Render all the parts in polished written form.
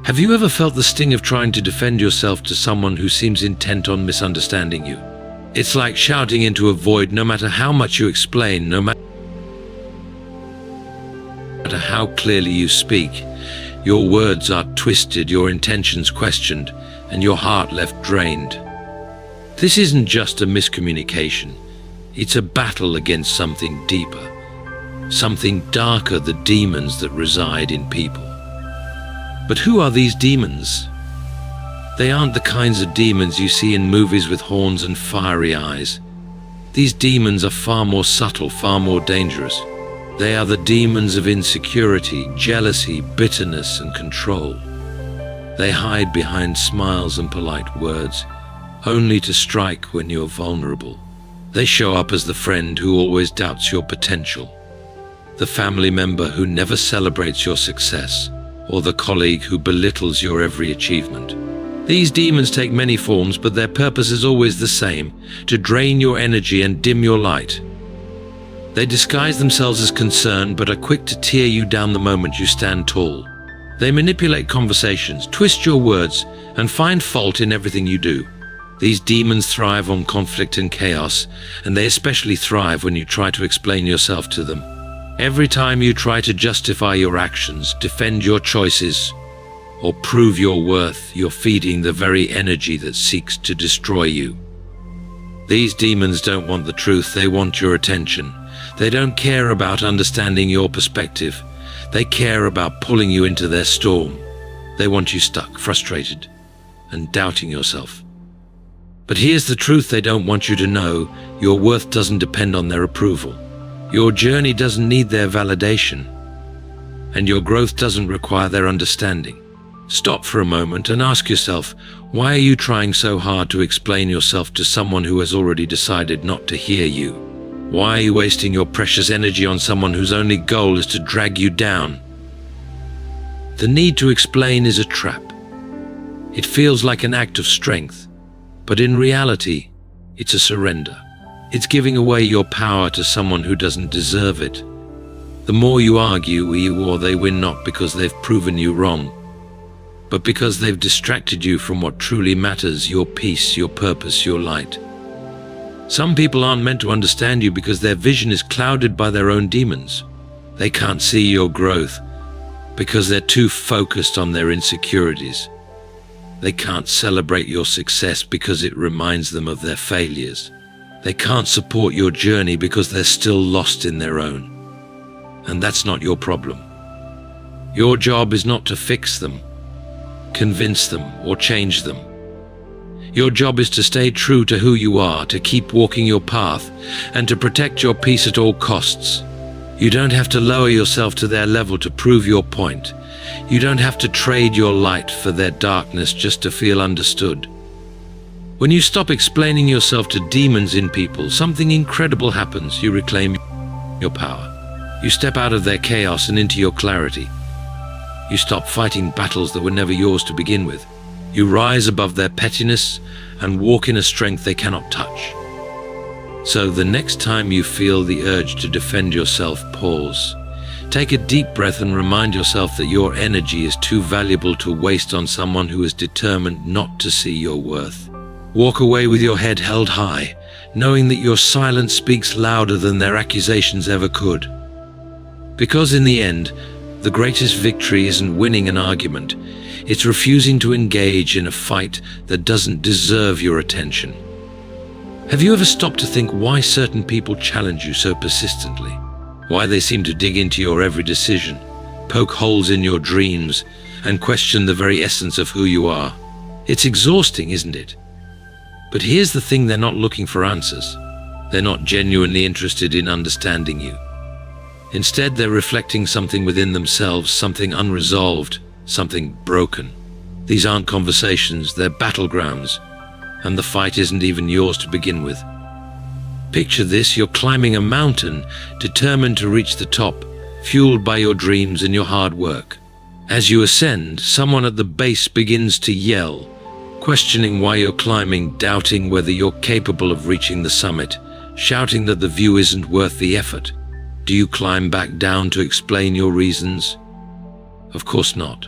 Have you ever felt the sting of trying to defend yourself to someone who seems intent on misunderstanding you? It's like shouting into a void. No matter how much you explain, no matter how clearly you speak, your words are twisted, your intentions questioned, and your heart left drained. This isn't just a miscommunication. It's a battle against something deeper, something darker, the demons that reside in people. But who are these demons? They aren't the kinds of demons you see in movies with horns and fiery eyes. These demons are far more subtle, far more dangerous. They are the demons of insecurity, jealousy, bitterness, and control. They hide behind smiles and polite words, only to strike when you're vulnerable. They show up as the friend who always doubts your potential, the family member who never celebrates your success, or the colleague who belittles your every achievement. These demons take many forms, but their purpose is always the same: to drain your energy and dim your light. They disguise themselves as concern, but are quick to tear you down the moment you stand tall. They manipulate conversations, twist your words, and find fault in everything you do. These demons thrive on conflict and chaos, and they especially thrive when you try to explain yourself to them. Every time you try to justify your actions, defend your choices, or prove your worth, you're feeding the very energy that seeks to destroy you. These demons don't want the truth, they want your attention. They don't care about understanding your perspective. They care about pulling you into their storm. They want you stuck, frustrated, and doubting yourself. But here's the truth they don't want you to know: your worth doesn't depend on their approval. Your journey doesn't need their validation, and your growth doesn't require their understanding. Stop for a moment and ask yourself, why are you trying so hard to explain yourself to someone who has already decided not to hear you? Why are you wasting your precious energy on someone whose only goal is to drag you down? The need to explain is a trap. It feels like an act of strength, but in reality, it's a surrender. It's giving away your power to someone who doesn't deserve it. The more you argue, they win, not because they've proven you wrong, but because they've distracted you from what truly matters: your peace, your purpose, your light. Some people aren't meant to understand you because their vision is clouded by their own demons. They can't see your growth because they're too focused on their insecurities. They can't celebrate your success because it reminds them of their failures. They can't support your journey because they're still lost in their own. And that's not your problem. Your job is not to fix them, convince them, or change them. Your job is to stay true to who you are, to keep walking your path, and to protect your peace at all costs. You don't have to lower yourself to their level to prove your point. You don't have to trade your light for their darkness just to feel understood. When you stop explaining yourself to demons in people, something incredible happens. You reclaim your power. You step out of their chaos and into your clarity. You stop fighting battles that were never yours to begin with. You rise above their pettiness and walk in a strength they cannot touch. So the next time you feel the urge to defend yourself, pause. Take a deep breath and remind yourself that your energy is too valuable to waste on someone who is determined not to see your worth. Walk away with your head held high, knowing that your silence speaks louder than their accusations ever could. Because in the end, the greatest victory isn't winning an argument. It's refusing to engage in a fight that doesn't deserve your attention. Have you ever stopped to think why certain people challenge you so persistently? Why they seem to dig into your every decision, poke holes in your dreams, and question the very essence of who you are? It's exhausting, isn't it? But here's the thing: they're not looking for answers. They're not genuinely interested in understanding you. Instead, they're reflecting something within themselves, something unresolved, something broken. These aren't conversations, they're battlegrounds, and the fight isn't even yours to begin with. Picture this: you're climbing a mountain, determined to reach the top, fueled by your dreams and your hard work. As you ascend, someone at the base begins to yell, questioning why you're climbing, doubting whether you're capable of reaching the summit, shouting that the view isn't worth the effort. Do you climb back down to explain your reasons? Of course not.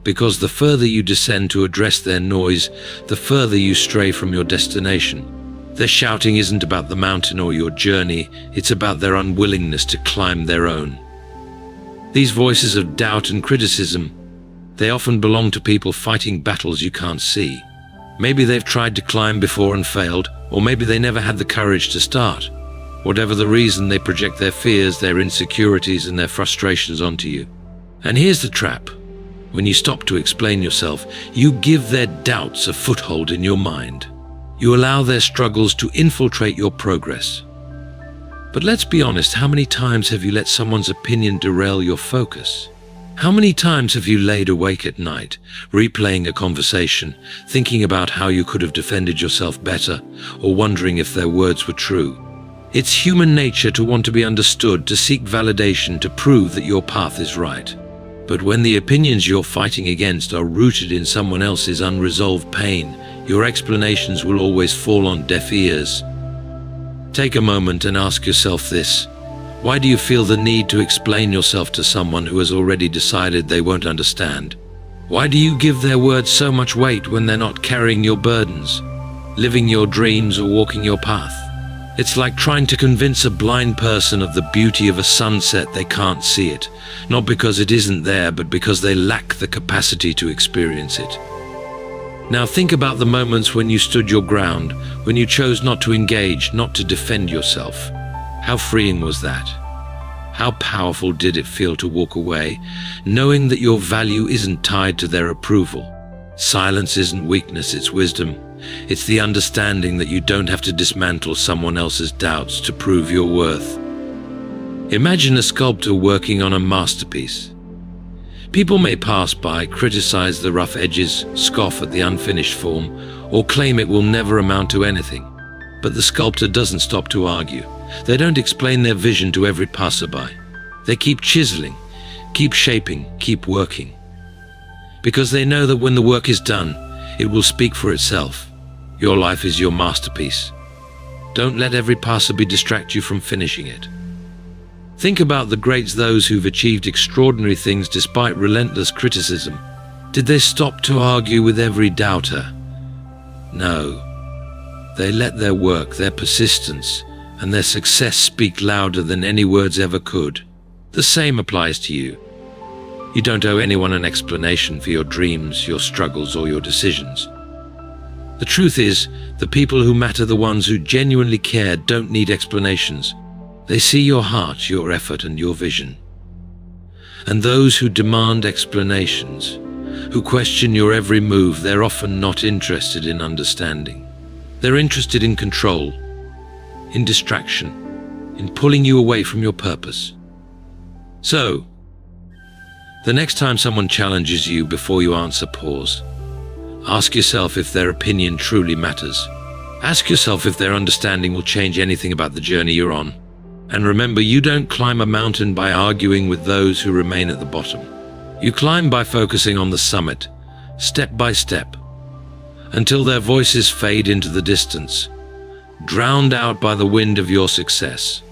because the further you descend to address their noise, the further you stray from your destination. Their shouting isn't about the mountain or your journey, it's about their unwillingness to climb their own. These voices of doubt and criticism, they often belong to people fighting battles you can't see. Maybe they've tried to climb before and failed, or maybe they never had the courage to start. Whatever the reason, they project their fears, their insecurities, and their frustrations onto you. And here's the trap. When you stop to explain yourself, you give their doubts a foothold in your mind. You allow their struggles to infiltrate your progress. But let's be honest, how many times have you let someone's opinion derail your focus? How many times have you laid awake at night, replaying a conversation, thinking about how you could have defended yourself better, or wondering if their words were true? It's human nature to want to be understood, to seek validation, to prove that your path is right. But when the opinions you're fighting against are rooted in someone else's unresolved pain, your explanations will always fall on deaf ears. Take a moment and ask yourself this. Why do you feel the need to explain yourself to someone who has already decided they won't understand? Why do you give their words so much weight when they're not carrying your burdens, living your dreams, or walking your path? It's like trying to convince a blind person of the beauty of a sunset they can't see it, not because it isn't there, but because they lack the capacity to experience it. Now think about the moments when you stood your ground, when you chose not to engage, not to defend yourself. How freeing was that? How powerful did it feel to walk away, knowing that your value isn't tied to their approval? Silence isn't weakness, it's wisdom. It's the understanding that you don't have to dismantle someone else's doubts to prove your worth. Imagine a sculptor working on a masterpiece. People may pass by, criticize the rough edges, scoff at the unfinished form, or claim it will never amount to anything. But the sculptor doesn't stop to argue. They don't explain their vision to every passerby. They keep chiseling, keep shaping, keep working. Because they know that when the work is done, it will speak for itself. Your life is your masterpiece. Don't let every passerby distract you from finishing it. Think about the greats, those who've achieved extraordinary things despite relentless criticism. Did they stop to argue with every doubter? No. They let their work, their persistence, and their success speak louder than any words ever could. The same applies to you. You don't owe anyone an explanation for your dreams, your struggles, or your decisions. The truth is, the people who matter, the ones who genuinely care, don't need explanations. They see your heart, your effort, and your vision. And those who demand explanations, who question your every move, they're often not interested in understanding. They're interested in control, in distraction, in pulling you away from your purpose. So, the next time someone challenges you, before you answer, pause. Ask yourself if their opinion truly matters. Ask yourself if their understanding will change anything about the journey you're on. And remember, you don't climb a mountain by arguing with those who remain at the bottom. You climb by focusing on the summit, step by step, until their voices fade into the distance, drowned out by the wind of your success.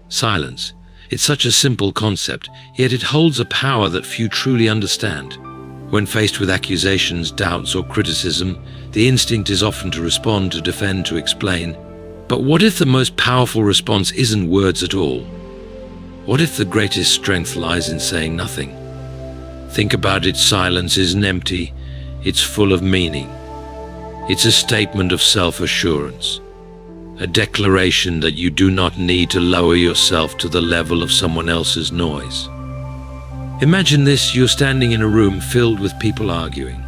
Silence. It's such a simple concept, yet it holds a power that few truly understand. When faced with accusations, doubts, or criticism, the instinct is often to respond, to defend, to explain. But what if the most powerful response isn't words at all? What if the greatest strength lies in saying nothing? Think about it. Silence isn't empty, it's full of meaning. It's a statement of self-assurance, a declaration that you do not need to lower yourself to the level of someone else's noise. Imagine this: you're standing in a room filled with people arguing.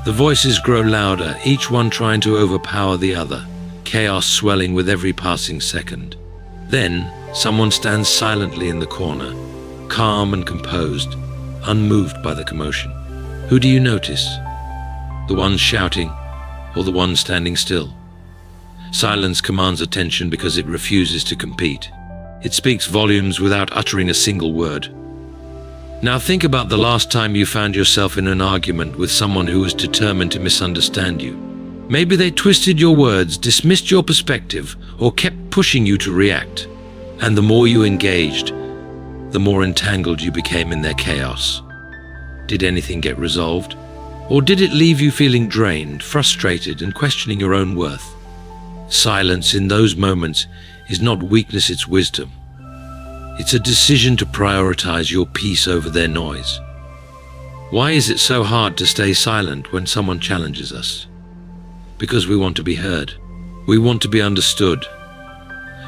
The voices grow louder, each one trying to overpower the other, chaos swelling with every passing second. Then, someone stands silently in the corner, calm and composed, unmoved by the commotion. Who do you notice? The one shouting, or the one standing still? Silence commands attention because it refuses to compete. It speaks volumes without uttering a single word. Now think about the last time you found yourself in an argument with someone who was determined to misunderstand you. Maybe they twisted your words, dismissed your perspective, or kept pushing you to react. And the more you engaged, the more entangled you became in their chaos. Did anything get resolved? Or did it leave you feeling drained, frustrated, and questioning your own worth? Silence in those moments is not weakness, it's wisdom. It's a decision to prioritize your peace over their noise. Why is it so hard to stay silent when someone challenges us? Because we want to be heard. We want to be understood.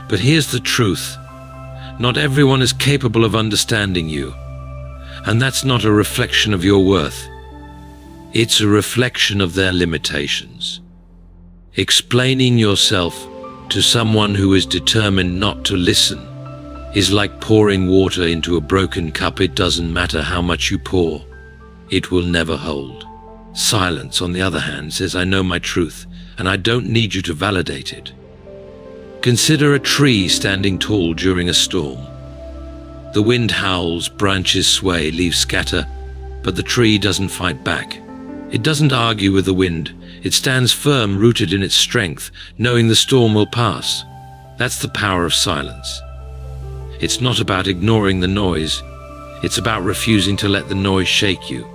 But here's the truth. Not everyone is capable of understanding you. And that's not a reflection of your worth. It's a reflection of their limitations. Explaining yourself to someone who is determined not to listen is like pouring water into a broken cup. It doesn't matter how much you pour. It will never hold. Silence, on the other hand, says, I know my truth, and I don't need you to validate it. Consider a tree standing tall during a storm. The wind howls, branches sway, leaves scatter, but the tree doesn't fight back. It doesn't argue with the wind. It stands firm, rooted in its strength, knowing the storm will pass. That's the power of silence. It's not about ignoring the noise. It's about refusing to let the noise shake you.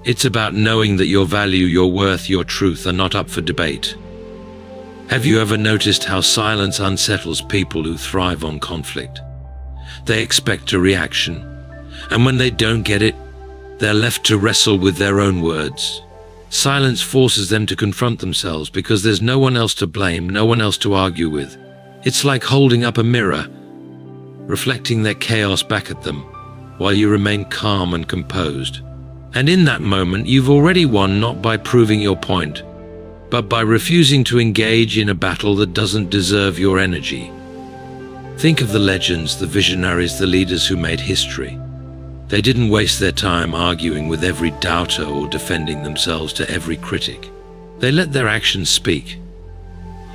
It's about knowing that your value, your worth, your truth are not up for debate. Have you ever noticed how silence unsettles people who thrive on conflict? They expect a reaction, and when they don't get it, they're left to wrestle with their own words. Silence forces them to confront themselves because there's no one else to blame, no one else to argue with. It's like holding up a mirror, reflecting their chaos back at them, while you remain calm and composed. And in that moment, you've already won, not by proving your point, but by refusing to engage in a battle that doesn't deserve your energy. Think of the legends, the visionaries, the leaders who made history. They didn't waste their time arguing with every doubter or defending themselves to every critic. They let their actions speak.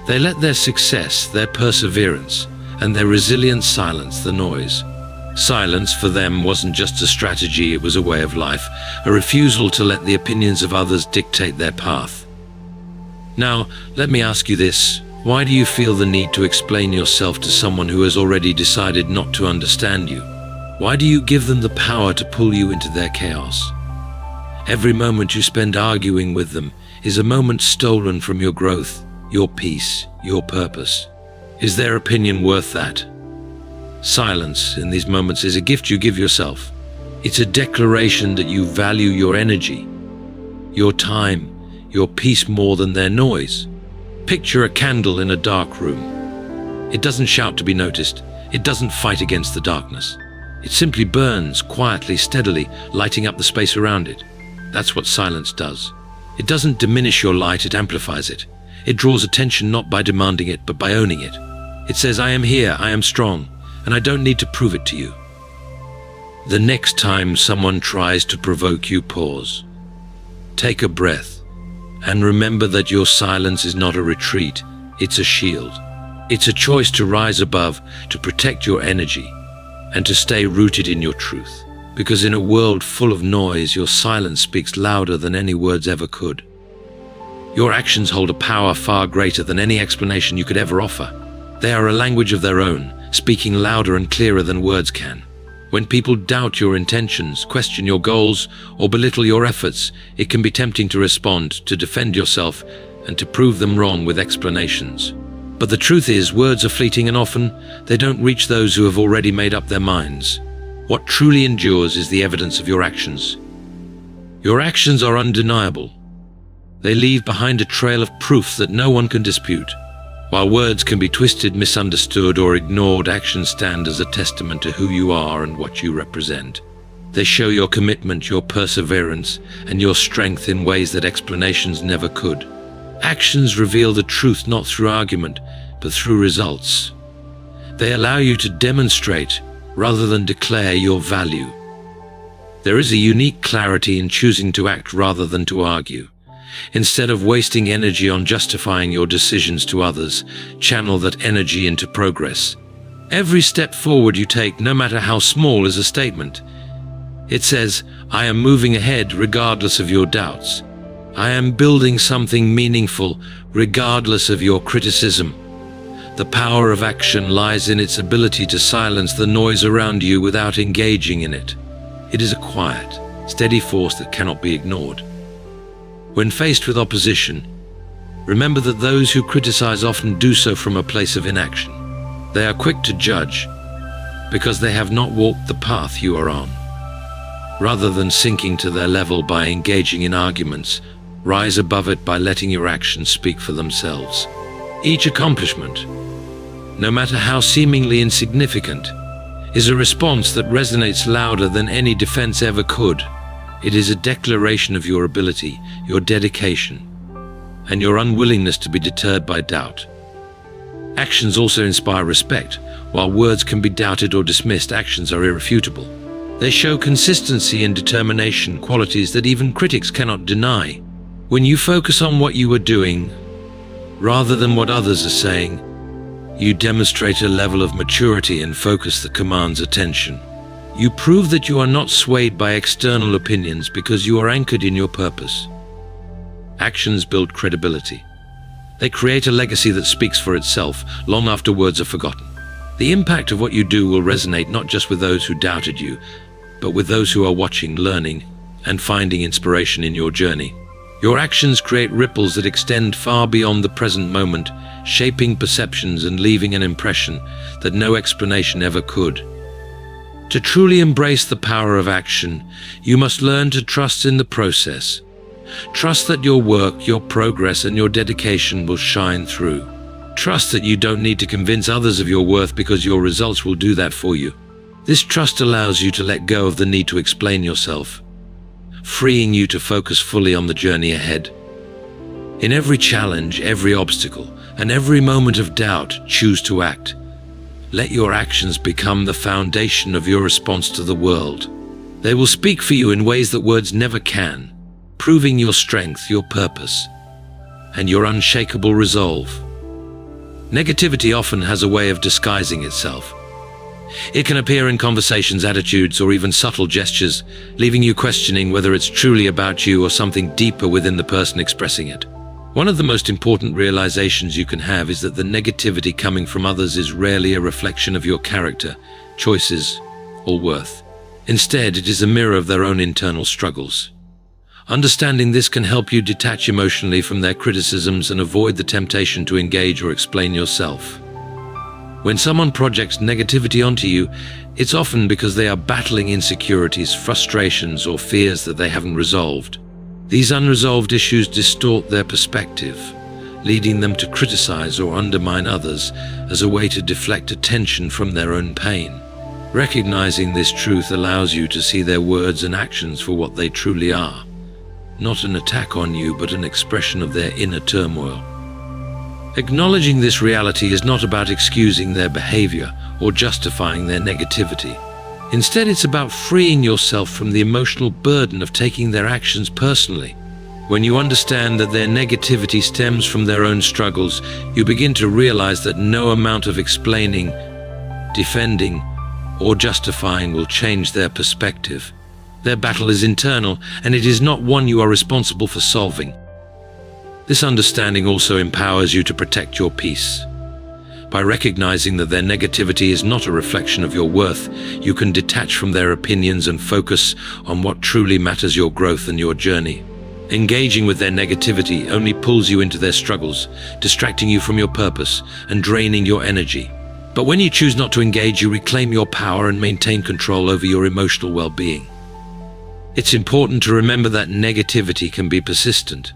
They let their success, their perseverance, and their resilience silence the noise. Silence for them wasn't just a strategy, it was a way of life, a refusal to let the opinions of others dictate their path. Now, let me ask you this. Why do you feel the need to explain yourself to someone who has already decided not to understand you? Why do you give them the power to pull you into their chaos? Every moment you spend arguing with them is a moment stolen from your growth, your peace, your purpose. Is their opinion worth that? Silence in these moments is a gift you give yourself. It's a declaration that you value your energy, your time, your peace more than their noise. Picture a candle in a dark room. It doesn't shout to be noticed. It doesn't fight against the darkness. It simply burns quietly, steadily, lighting up the space around it. That's what silence does. It doesn't diminish your light, it amplifies it. It draws attention not by demanding it, but by owning it. It says, I am here, I am strong, and I don't need to prove it to you. The next time someone tries to provoke you, pause. Take a breath, and remember that your silence is not a retreat, it's a shield. It's a choice to rise above, to protect your energy, and to stay rooted in your truth. Because in a world full of noise, your silence speaks louder than any words ever could. Your actions hold a power far greater than any explanation you could ever offer. They are a language of their own, speaking louder and clearer than words can. When people doubt your intentions, question your goals, or belittle your efforts, it can be tempting to respond, to defend yourself, and to prove them wrong with explanations. But the truth is, words are fleeting and often they don't reach those who have already made up their minds. What truly endures is the evidence of your actions. Your actions are undeniable. They leave behind a trail of proof that no one can dispute. While words can be twisted, misunderstood, or ignored, actions stand as a testament to who you are and what you represent. They show your commitment, your perseverance, and your strength in ways that explanations never could. Actions reveal the truth not through argument, but through results. They allow you to demonstrate rather than declare your value. There is a unique clarity in choosing to act rather than to argue. Instead of wasting energy on justifying your decisions to others, channel that energy into progress. Every step forward you take, no matter how small, is a statement. It says, I am moving ahead regardless of your doubts. I am building something meaningful regardless of your criticism. The power of action lies in its ability to silence the noise around you without engaging in it. It is a quiet, steady force that cannot be ignored. When faced with opposition, remember that those who criticize often do so from a place of inaction. They are quick to judge because they have not walked the path you are on. Rather than sinking to their level by engaging in arguments, rise above it by letting your actions speak for themselves. Each accomplishment, no matter how seemingly insignificant, is a response that resonates louder than any defense ever could. It is a declaration of your ability, your dedication, and your unwillingness to be deterred by doubt. Actions also inspire respect. While words can be doubted or dismissed, actions are irrefutable. They show consistency and determination, qualities that even critics cannot deny. When you focus on what you are doing, rather than what others are saying, you demonstrate a level of maturity and focus that commands attention. You prove that you are not swayed by external opinions because you are anchored in your purpose. Actions build credibility. They create a legacy that speaks for itself long after words are forgotten. The impact of what you do will resonate not just with those who doubted you, but with those who are watching, learning, and finding inspiration in your journey. Your actions create ripples that extend far beyond the present moment, shaping perceptions and leaving an impression that no explanation ever could. To truly embrace the power of action, you must learn to trust in the process. Trust that your work, your progress, and your dedication will shine through. Trust that you don't need to convince others of your worth because your results will do that for you. This trust allows you to let go of the need to explain yourself, freeing you to focus fully on the journey ahead. In every challenge, every obstacle, and every moment of doubt, choose to act. Let your actions become the foundation of your response to the world. They will speak for you in ways that words never can, proving your strength, your purpose, and your unshakable resolve. Negativity often has a way of disguising itself. It can appear in conversations, attitudes, or even subtle gestures, leaving you questioning whether it's truly about you or something deeper within the person expressing it. One of the most important realizations you can have is that the negativity coming from others is rarely a reflection of your character, choices, or worth. Instead, it is a mirror of their own internal struggles. Understanding this can help you detach emotionally from their criticisms and avoid the temptation to engage or explain yourself. When someone projects negativity onto you, it's often because they are battling insecurities, frustrations, or fears that they haven't resolved. These unresolved issues distort their perspective, leading them to criticize or undermine others as a way to deflect attention from their own pain. Recognizing this truth allows you to see their words and actions for what they truly are, not an attack on you, but an expression of their inner turmoil. Acknowledging this reality is not about excusing their behavior or justifying their negativity. Instead, it's about freeing yourself from the emotional burden of taking their actions personally. When you understand that their negativity stems from their own struggles, you begin to realize that no amount of explaining, defending, or justifying will change their perspective. Their battle is internal, and it is not one you are responsible for solving. This understanding also empowers you to protect your peace. By recognizing that their negativity is not a reflection of your worth, you can detach from their opinions and focus on what truly matters: your growth and your journey. Engaging with their negativity only pulls you into their struggles, distracting you from your purpose and draining your energy. But when you choose not to engage, you reclaim your power and maintain control over your emotional well-being. It's important to remember that negativity can be persistent.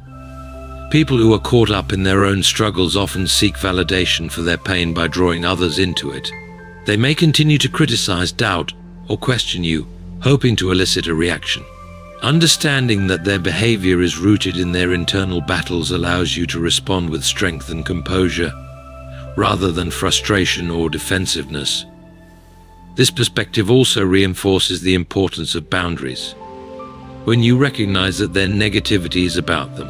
People who are caught up in their own struggles often seek validation for their pain by drawing others into it. They may continue to criticize, doubt, or question you, hoping to elicit a reaction. Understanding that their behavior is rooted in their internal battles allows you to respond with strength and composure, rather than frustration or defensiveness. This perspective also reinforces the importance of boundaries. When you recognize that their negativity is about them,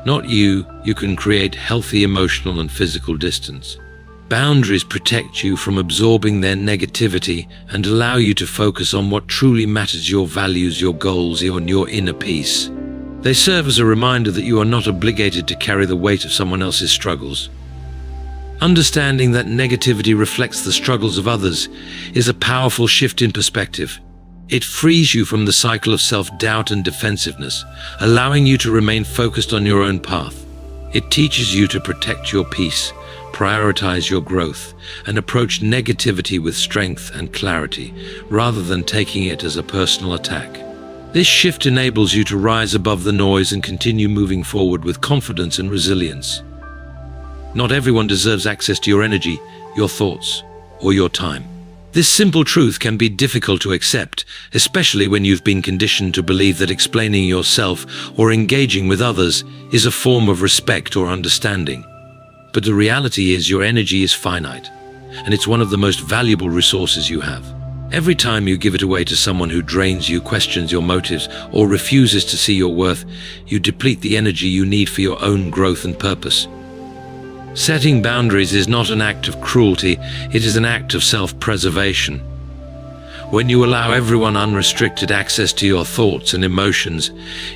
not you, you can create healthy emotional and physical distance. Boundaries protect you from absorbing their negativity and allow you to focus on what truly matters: your values, your goals, and your inner peace. They serve as a reminder that you are not obligated to carry the weight of someone else's struggles. Understanding that negativity reflects the struggles of others is a powerful shift in perspective. It frees you from the cycle of self-doubt and defensiveness, allowing you to remain focused on your own path. It teaches you to protect your peace, prioritize your growth, and approach negativity with strength and clarity, rather than taking it as a personal attack. This shift enables you to rise above the noise and continue moving forward with confidence and resilience. Not everyone deserves access to your energy, your thoughts, or your time. This simple truth can be difficult to accept, especially when you've been conditioned to believe that explaining yourself or engaging with others is a form of respect or understanding. But the reality is your energy is finite, and it's one of the most valuable resources you have. Every time you give it away to someone who drains you, questions your motives, or refuses to see your worth, you deplete the energy you need for your own growth and purpose. Setting boundaries is not an act of cruelty, it is an act of self-preservation. When you allow everyone unrestricted access to your thoughts and emotions,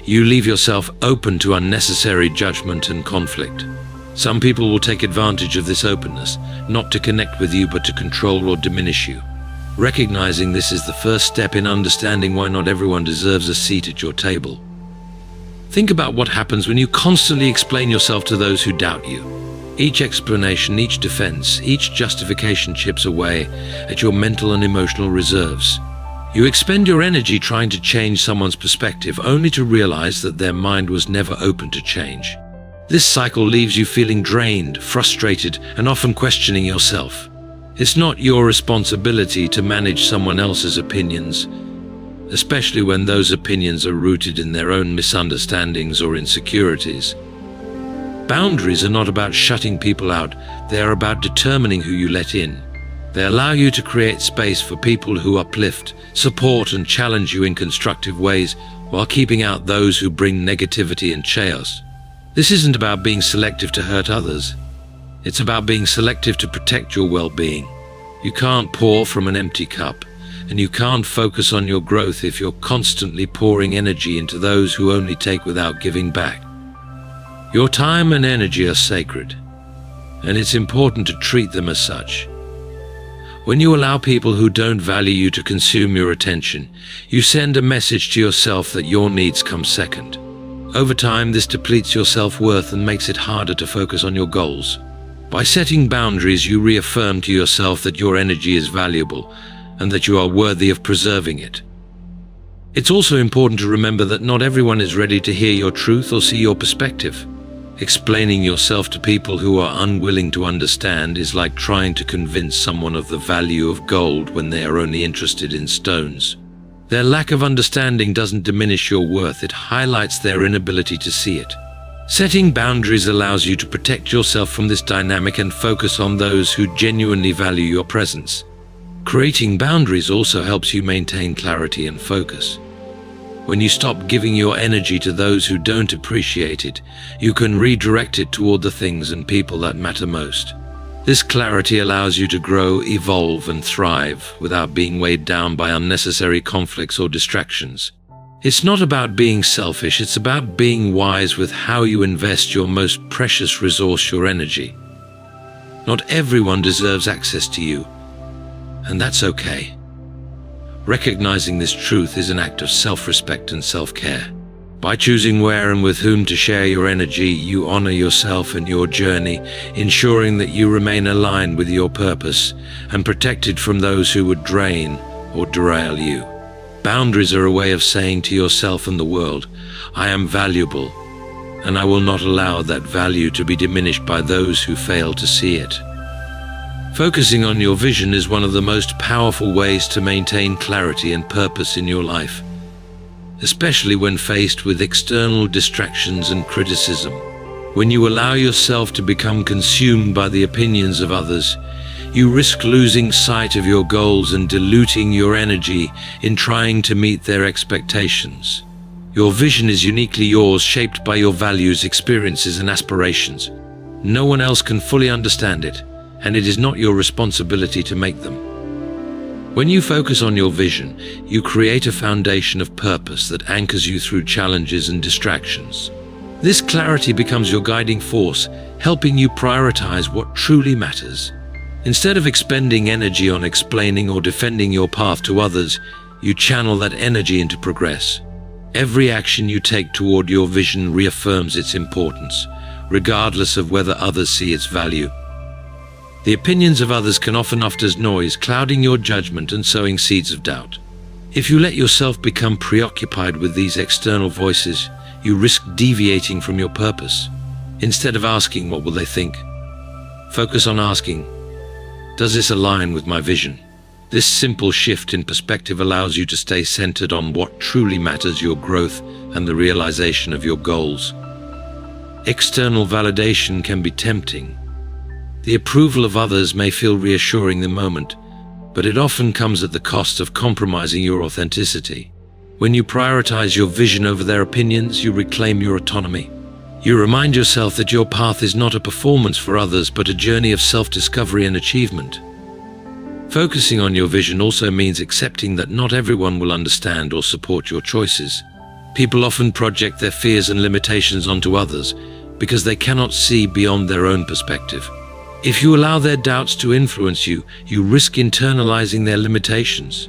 you leave yourself open to unnecessary judgment and conflict. Some people will take advantage of this openness, not to connect with you but to control or diminish you. Recognizing this is the first step in understanding why not everyone deserves a seat at your table. Think about what happens when you constantly explain yourself to those who doubt you. Each explanation, each defense, each justification chips away at your mental and emotional reserves. You expend your energy trying to change someone's perspective, only to realize that their mind was never open to change. This cycle leaves you feeling drained, frustrated, and often questioning yourself. It's not your responsibility to manage someone else's opinions, especially when those opinions are rooted in their own misunderstandings or insecurities. Boundaries are not about shutting people out, they are about determining who you let in. They allow you to create space for people who uplift, support, and challenge you in constructive ways, while keeping out those who bring negativity and chaos. This isn't about being selective to hurt others. It's about being selective to protect your well-being. You can't pour from an empty cup, and you can't focus on your growth if you're constantly pouring energy into those who only take without giving back. Your time and energy are sacred, and it's important to treat them as such. When you allow people who don't value you to consume your attention, you send a message to yourself that your needs come second. Over time, this depletes your self-worth and makes it harder to focus on your goals. By setting boundaries, you reaffirm to yourself that your energy is valuable and that you are worthy of preserving it. It's also important to remember that not everyone is ready to hear your truth or see your perspective. Explaining yourself to people who are unwilling to understand is like trying to convince someone of the value of gold when they are only interested in stones. Their lack of understanding doesn't diminish your worth, it highlights their inability to see it. Setting boundaries allows you to protect yourself from this dynamic and focus on those who genuinely value your presence. Creating boundaries also helps you maintain clarity and focus. When you stop giving your energy to those who don't appreciate it, you can redirect it toward the things and people that matter most. This clarity allows you to grow, evolve, and thrive without being weighed down by unnecessary conflicts or distractions. It's not about being selfish, it's about being wise with how you invest your most precious resource, your energy. Not everyone deserves access to you, and that's okay. Recognizing this truth is an act of self-respect and self-care. By choosing where and with whom to share your energy, you honor yourself and your journey, ensuring that you remain aligned with your purpose and protected from those who would drain or derail you. Boundaries are a way of saying to yourself and the world, I am valuable, and I will not allow that value to be diminished by those who fail to see it. Focusing on your vision is one of the most powerful ways to maintain clarity and purpose in your life, especially when faced with external distractions and criticism. When you allow yourself to become consumed by the opinions of others, you risk losing sight of your goals and diluting your energy in trying to meet their expectations. Your vision is uniquely yours, shaped by your values, experiences, and aspirations. No one else can fully understand it, and it is not your responsibility to make them. When you focus on your vision, you create a foundation of purpose that anchors you through challenges and distractions. This clarity becomes your guiding force, helping you prioritize what truly matters. Instead of expending energy on explaining or defending your path to others, You channel that energy into progress. Every action you take toward your vision reaffirms its importance, regardless of whether others see its value. The opinions of others can often act as noise, clouding your judgment and sowing seeds of doubt. If you let yourself become preoccupied with these external voices, you risk deviating from your purpose. Instead of asking, "What will they think?" focus on asking, "Does this align with my vision?" This simple shift in perspective allows you to stay centered on what truly matters: your growth and the realization of your goals. External validation can be tempting. The approval of others may feel reassuring in the moment, but it often comes at the cost of compromising your authenticity. When you prioritize your vision over their opinions, you reclaim your autonomy. You remind yourself that your path is not a performance for others, but a journey of self-discovery and achievement. Focusing on your vision also means accepting that not everyone will understand or support your choices. People often project their fears and limitations onto others because they cannot see beyond their own perspective. If you allow their doubts to influence you, you risk internalizing their limitations.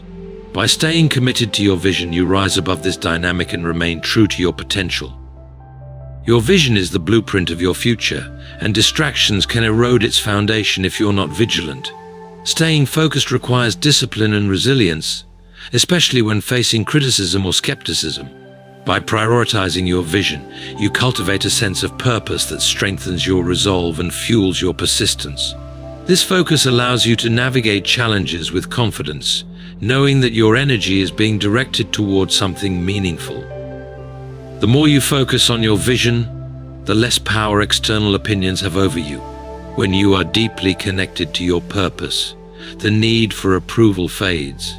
By staying committed to your vision, you rise above this dynamic and remain true to your potential. Your vision is the blueprint of your future, and distractions can erode its foundation if you're not vigilant. Staying focused requires discipline and resilience, especially when facing criticism or skepticism. By prioritizing your vision, you cultivate a sense of purpose that strengthens your resolve and fuels your persistence. This focus allows you to navigate challenges with confidence, knowing that your energy is being directed towards something meaningful. The more you focus on your vision, the less power external opinions have over you. When you are deeply connected to your purpose, the need for approval fades.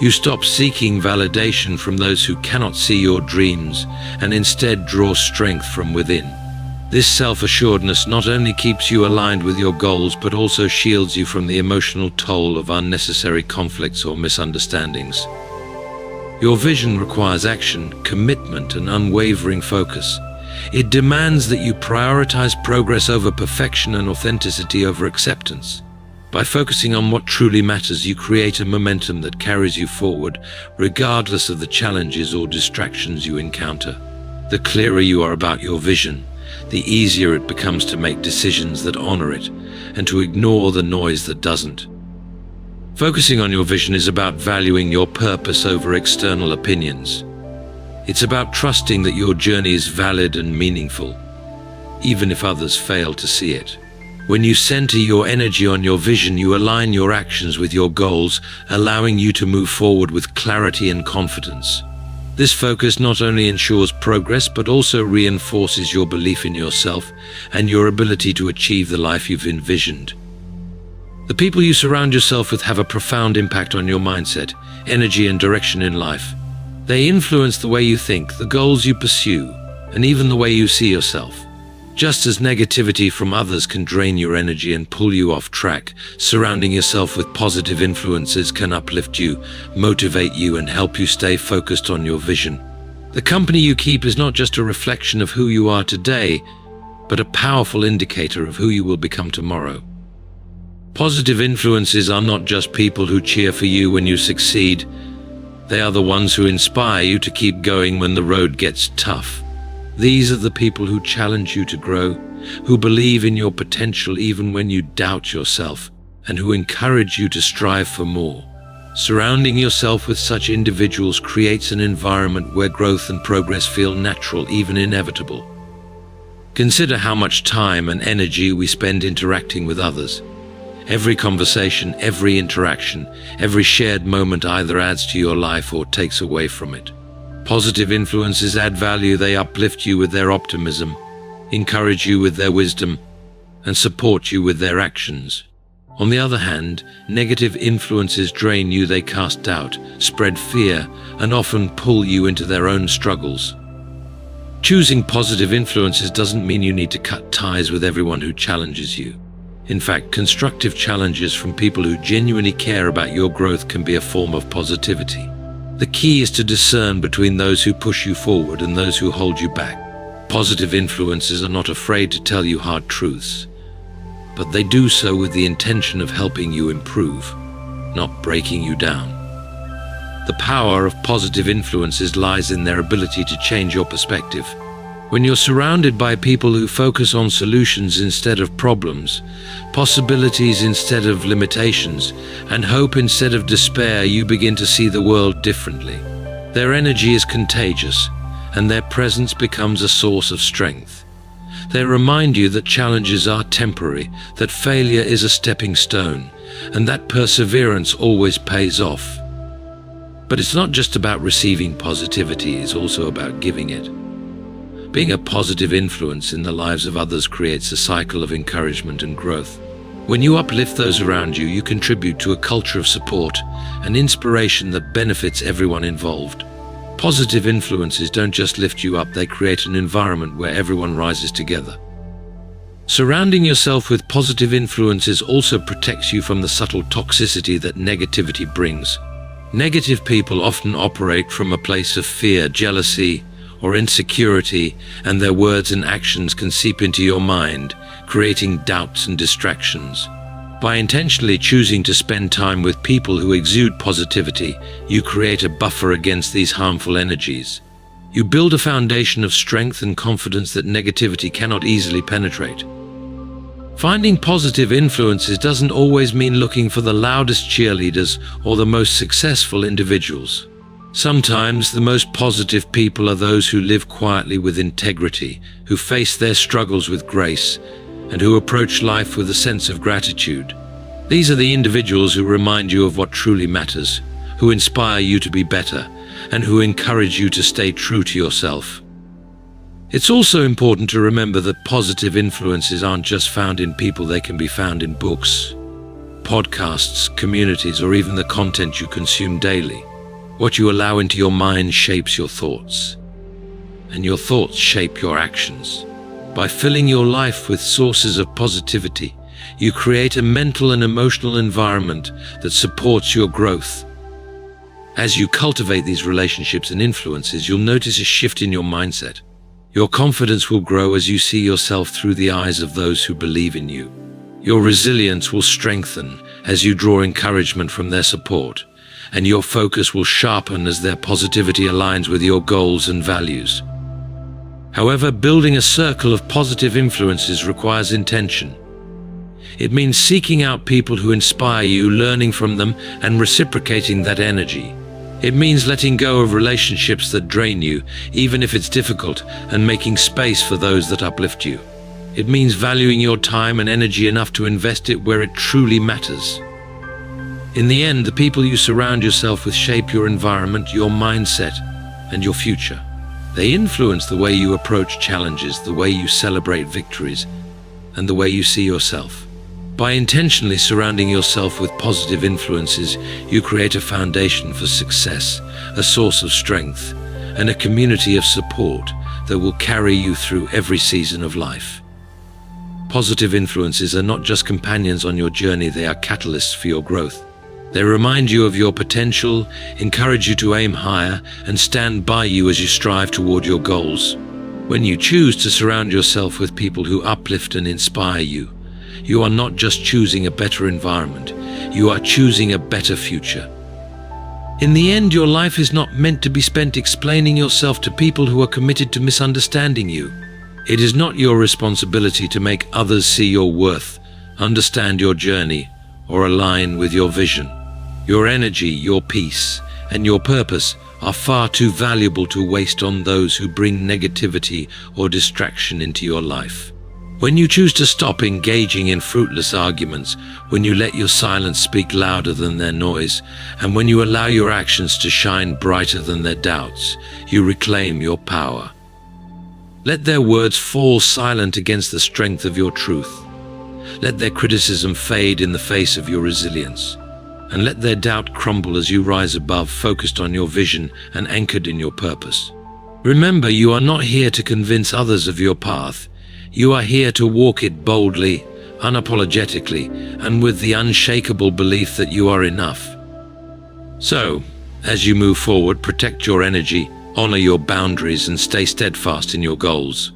You stop seeking validation from those who cannot see your dreams and instead draw strength from within. This self-assuredness not only keeps you aligned with your goals, but also shields you from the emotional toll of unnecessary conflicts or misunderstandings. Your vision requires action, commitment, and unwavering focus. It demands that you prioritize progress over perfection and authenticity over acceptance. By focusing on what truly matters, you create a momentum that carries you forward, regardless of the challenges or distractions you encounter. The clearer you are about your vision, the easier it becomes to make decisions that honor it and to ignore the noise that doesn't. Focusing on your vision is about valuing your purpose over external opinions. It's about trusting that your journey is valid and meaningful, even if others fail to see it. When you center your energy on your vision, you align your actions with your goals, allowing you to move forward with clarity and confidence. This focus not only ensures progress, but also reinforces your belief in yourself and your ability to achieve the life you've envisioned. The people you surround yourself with have a profound impact on your mindset, energy, and direction in life. They influence the way you think, the goals you pursue, and even the way you see yourself. Just as negativity from others can drain your energy and pull you off track, surrounding yourself with positive influences can uplift you, motivate you, and help you stay focused on your vision. The company you keep is not just a reflection of who you are today, but a powerful indicator of who you will become tomorrow. Positive influences are not just people who cheer for you when you succeed. They are the ones who inspire you to keep going when the road gets tough. These are the people who challenge you to grow, who believe in your potential even when you doubt yourself, and who encourage you to strive for more. Surrounding yourself with such individuals creates an environment where growth and progress feel natural, even inevitable. Consider how much time and energy we spend interacting with others. Every conversation, every interaction, every shared moment either adds to your life or takes away from it. Positive influences add value. They uplift you with their optimism, encourage you with their wisdom, and support you with their actions. On the other hand, negative influences drain you. They cast doubt, spread fear, and often pull you into their own struggles. Choosing positive influences doesn't mean you need to cut ties with everyone who challenges you. In fact, constructive challenges from people who genuinely care about your growth can be a form of positivity. The key is to discern between those who push you forward and those who hold you back. Positive influences are not afraid to tell you hard truths, but they do so with the intention of helping you improve, not breaking you down. The power of positive influences lies in their ability to change your perspective. When you're surrounded by people who focus on solutions instead of problems, possibilities instead of limitations, and hope instead of despair, you begin to see the world differently. Their energy is contagious, and their presence becomes a source of strength. They remind you that challenges are temporary, that failure is a stepping stone, and that perseverance always pays off. But it's not just about receiving positivity, it's also about giving it. Being a positive influence in the lives of others creates a cycle of encouragement and growth. When you uplift those around you, you contribute to a culture of support and inspiration that benefits everyone involved. Positive influences don't just lift you up, they create an environment where everyone rises together. Surrounding yourself with positive influences also protects you from the subtle toxicity that negativity brings. Negative people often operate from a place of fear, jealousy, or insecurity, and their words and actions can seep into your mind, creating doubts and distractions. By intentionally choosing to spend time with people who exude positivity, you create a buffer against these harmful energies. You build a foundation of strength and confidence that negativity cannot easily penetrate. Finding positive influences doesn't always mean looking for the loudest cheerleaders or the most successful individuals. Sometimes the most positive people are those who live quietly with integrity, who face their struggles with grace, and who approach life with a sense of gratitude. These are the individuals who remind you of what truly matters, who inspire you to be better, and who encourage you to stay true to yourself. It's also important to remember that positive influences aren't just found in people, they can be found in books, podcasts, communities, or even the content you consume daily. What you allow into your mind shapes your thoughts, and your thoughts shape your actions. By filling your life with sources of positivity, you create a mental and emotional environment that supports your growth. As you cultivate these relationships and influences, you'll notice a shift in your mindset. Your confidence will grow as you see yourself through the eyes of those who believe in you. Your resilience will strengthen as you draw encouragement from their support, and your focus will sharpen as their positivity aligns with your goals and values. However, building a circle of positive influences requires intention. It means seeking out people who inspire you, learning from them, and reciprocating that energy. It means letting go of relationships that drain you, even if it's difficult, and making space for those that uplift you. It means valuing your time and energy enough to invest it where it truly matters. In the end, the people you surround yourself with shape your environment, your mindset, and your future. They influence the way you approach challenges, the way you celebrate victories, and the way you see yourself. By intentionally surrounding yourself with positive influences, you create a foundation for success, a source of strength, and a community of support that will carry you through every season of life. Positive influences are not just companions on your journey, they are catalysts for your growth. They remind you of your potential, encourage you to aim higher, and stand by you as you strive toward your goals. When you choose to surround yourself with people who uplift and inspire you, you are not just choosing a better environment, you are choosing a better future. In the end, your life is not meant to be spent explaining yourself to people who are committed to misunderstanding you. It is not your responsibility to make others see your worth, understand your journey, or align with your vision. Your energy, your peace, and your purpose are far too valuable to waste on those who bring negativity or distraction into your life. When you choose to stop engaging in fruitless arguments, when you let your silence speak louder than their noise, and when you allow your actions to shine brighter than their doubts, you reclaim your power. Let their words fall silent against the strength of your truth. Let their criticism fade in the face of your resilience. And let their doubt crumble as you rise above, focused on your vision and anchored in your purpose. Remember, you are not here to convince others of your path. You are here to walk it boldly, unapologetically, and with the unshakable belief that you are enough. So, as you move forward, protect your energy, honor your boundaries, and stay steadfast in your goals.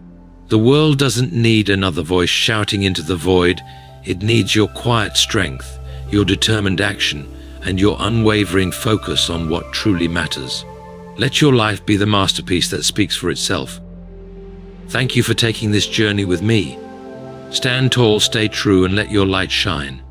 The world doesn't need another voice shouting into the void. It needs your quiet strength, your determined action, and your unwavering focus on what truly matters. Let your life be the masterpiece that speaks for itself. Thank you for taking this journey with me. Stand tall, stay true, and let your light shine.